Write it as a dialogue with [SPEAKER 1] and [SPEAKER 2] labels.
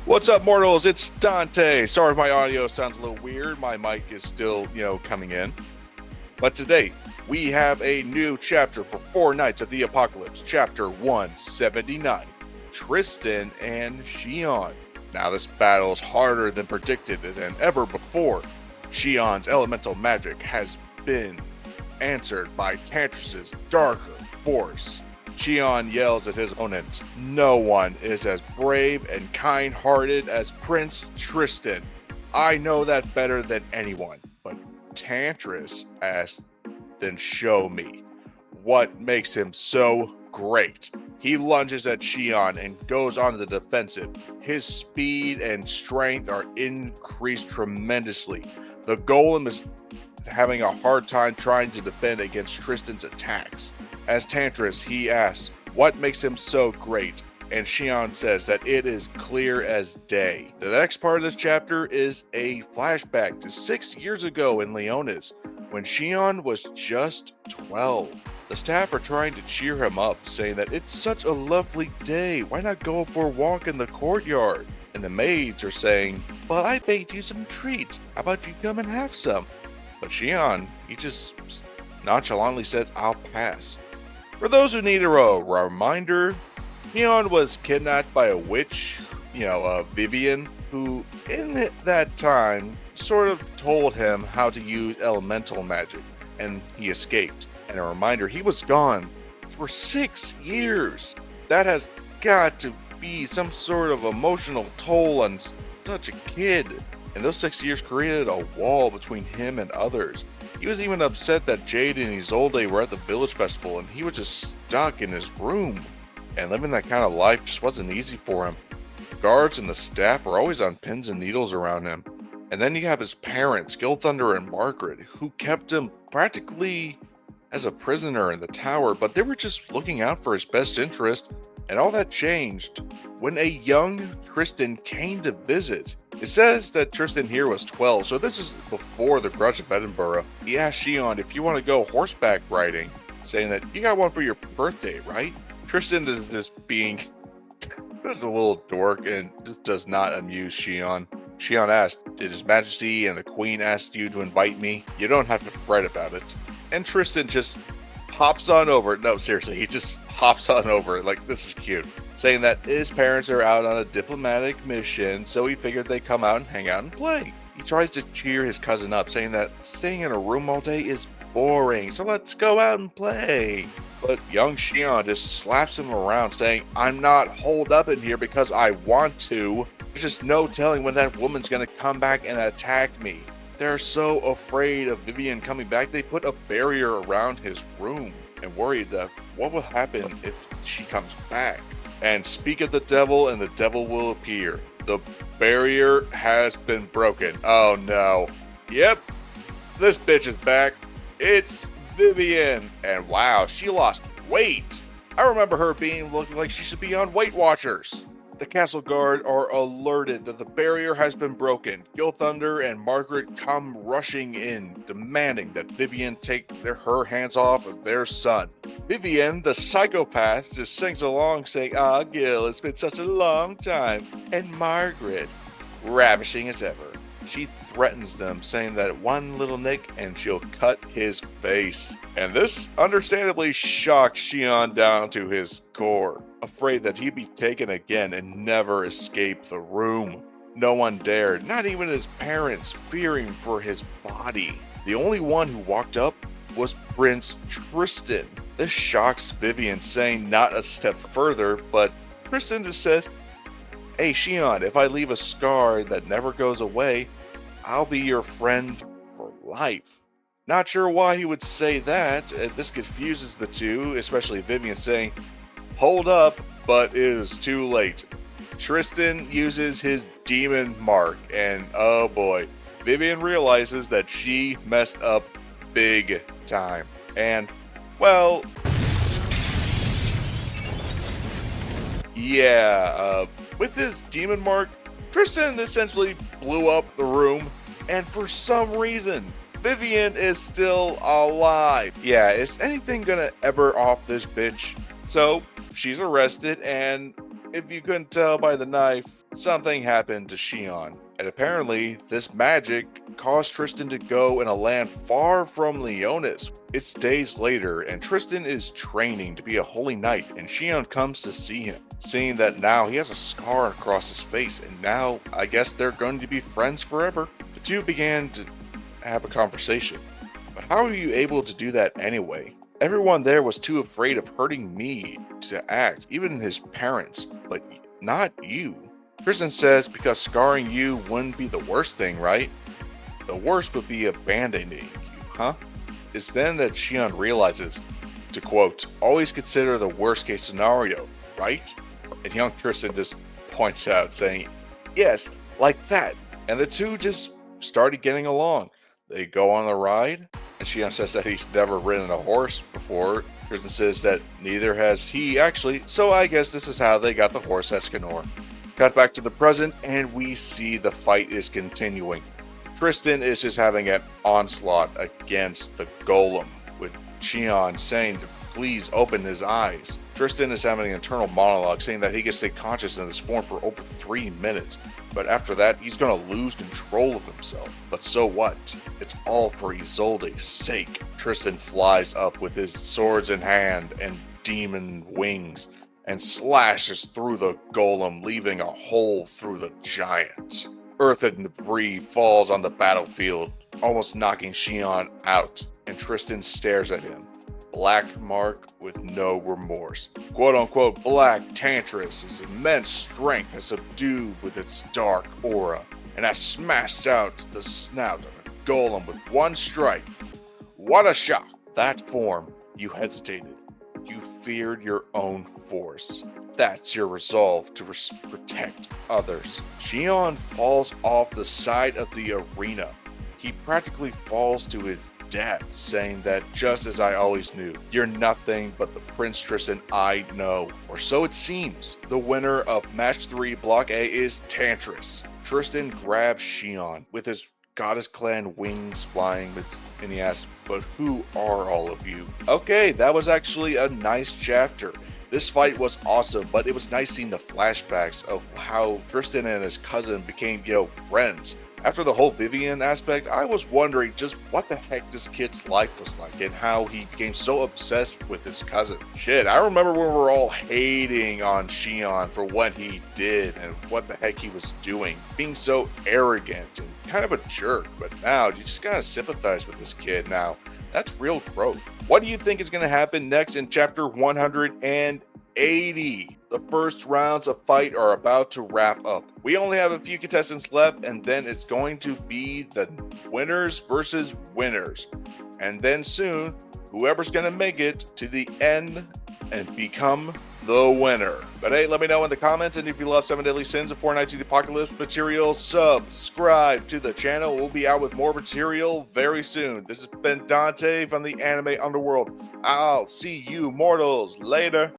[SPEAKER 1] What's up, mortals? It's Dante. Sorry if my audio sounds a little weird. My mic is still, coming in. But today, we have a new chapter for Four Knights of the Apocalypse, Chapter 179, Tristan and Chion. Now, this battle is harder than predicted than ever before. Shion's elemental magic has been answered by Tantris's darker force. Chion yells at his opponents, "No one is as brave and kind-hearted as Prince Tristan. I know that better than anyone." But Tantris asks, "Then show me. What makes him so great?" He lunges at Chion and goes on the defensive. His speed and strength are increased tremendously. The golem is having a hard time trying to defend against Tristan's attacks. As Tantris, he asks, what makes him so great? And Chion says that it is clear as day. The next part of this chapter is a flashback to 6 years ago in Liones, when Chion was just 12. The staff are trying to cheer him up, saying that it's such a lovely day, why not go for a walk in the courtyard? And the maids are saying, well, I baked you some treats, how about you come and have some? But Chion, he just nonchalantly says, I'll pass. For those who need a reminder, Chion was kidnapped by a witch, Vivian, who in that time sort of told him how to use elemental magic, and he escaped. And a reminder, he was gone for 6 years. That has got to be some sort of emotional toll on such a kid. And those 6 years created a wall between him and others. He was even upset that Jade and 𝐬𝐮𝐬𝐫𝐞 were at the village festival and he was just stuck in his room. And living that kind of life just wasn't easy for him. The guards and the staff were always on pins and needles around him. And then you have his parents, 𝐬𝐻 and Margaret, who kept him practically as a prisoner in the tower, but they were just looking out for his best interest. And all that changed when a young Tristan came to visit. It says that Tristan here was 12, so this is before the Grudge of Edinburgh. He asked Chion if you want to go horseback riding, saying that you got one for your birthday, right? Tristan is just being just a little dork and just does not amuse Chion. Chion asked, did His Majesty and the Queen ask you to invite me? You don't have to fret about it. And Tristan just hops on over. No, seriously, he just hops on over. Like, this is cute. Saying that his parents are out on a diplomatic mission, so he figured they'd come out and hang out and play. He tries to cheer his cousin up, saying that staying in a room all day is boring, so let's go out and play. But young Chion just slaps him around, saying, I'm not holed up in here because I want to. There's just no telling when that woman's gonna come back and attack me. They're so afraid of Vivian coming back, they put a barrier around his room and worried that what will happen if she comes back. And speak of the devil and the devil will appear. The barrier has been broken. Oh no. Yep, this bitch is back. It's Vivian. And wow, she lost weight. I remember her looking like she should be on Weight Watchers. The castle guard are alerted that the barrier has been broken. 𝐬𝐻 and Margaret come rushing in, demanding that Vivian take her hands off of their son. Vivian, the psychopath, just sings along saying, ah, Gil, it's been such a long time. And Margaret, ravishing as ever, she threatens them, saying that one little nick and she'll cut his face. And this understandably shocks Chion down to his core, afraid that he'd be taken again and never escape the room. No one dared, not even his parents, fearing for his body. The only one who walked up was Prince Tristan. This shocks Vivian, saying not a step further, but Tristan just says, hey Chion, if I leave a scar that never goes away, I'll be your friend for life. Not sure why he would say that. This confuses the two, especially Vivian saying, hold up, but it is too late. Tristan uses his demon mark, and oh boy, Vivian realizes that she messed up big time. And, well, yeah, with his demon mark, Tristan essentially blew up the room, and for some reason, Vivian is still alive. Yeah, is anything gonna ever off this bitch? So, she's arrested, and if you couldn't tell by the knife, something happened to Shion. And apparently, this magic caused Tristan to go in a land far from Liones. It's days later, and Tristan is training to be a holy knight, and Shion comes to see him, seeing that now he has a scar across his face, and now I guess they're going to be friends forever. The two began to have a conversation. But how are you able to do that anyway? Everyone there was too afraid of hurting me to act, even his parents, but not you. Tristan says because scarring you wouldn't be the worst thing, right? The worst would be abandoning you, huh? It's then that Shion realizes, to quote, always consider the worst case scenario, right? And young Tristan just points out, saying, yes, like that. And the two just started getting along. They go on a ride, and Shion says that he's never ridden a horse before. Tristan says that neither has he actually, so I guess this is how they got the horse Escanor. Cut back to the present, and we see the fight is continuing. Tristan is just having an onslaught against the golem, with Shion saying to please open his eyes. Tristan is having an internal monologue saying that he can stay conscious in this form for over 3 minutes, but after that he's gonna lose control of himself. But so what? It's all for 𝐬𝐮𝐬𝐫𝐞's sake. Tristan flies up with his swords in hand and demon wings, and slashes through the golem, leaving a hole through the giant. Earth and debris falls on the battlefield, almost knocking Shion out, and Tristan stares at him. Black mark with no remorse. Quote-unquote Black Tantris' immense strength has subdued with its dark aura, and has smashed out the snout of the golem with one strike. What a shock! That form, you hesitated. You feared your own force. That's your resolve to protect others. Shion falls off the side of the arena. He practically falls to his death, saying that just as I always knew, you're nothing but the Prince Tristan I know, or so it seems. The winner of match 3 block A is Tantris. Tristan grabs Shion with his Goddess Clan wings flying, and he asks, but who are all of you? Okay, that was actually a nice chapter. This fight was awesome, but it was nice seeing the flashbacks of how Tristan and his cousin became, friends. After the whole Vivian aspect, I was wondering just what the heck this kid's life was like and how he became so obsessed with his cousin. Shit, I remember when we were all hating on Shion for what he did and what the heck he was doing, being so arrogant and kind of a jerk, but now you just gotta sympathize with this kid now. That's real growth. What do you think is gonna happen next in chapter 180? The first rounds of fight are about to wrap up. We only have a few contestants left, and then it's going to be the winners versus winners. And then soon, whoever's gonna make it to the end and become the winner. But hey, let me know in the comments, and if you love 7 Deadly Sins and 4 Nights of the Apocalypse material, subscribe to the channel. We'll be out with more material very soon. This has been Dante from the Anime Underworld. I'll see you mortals later.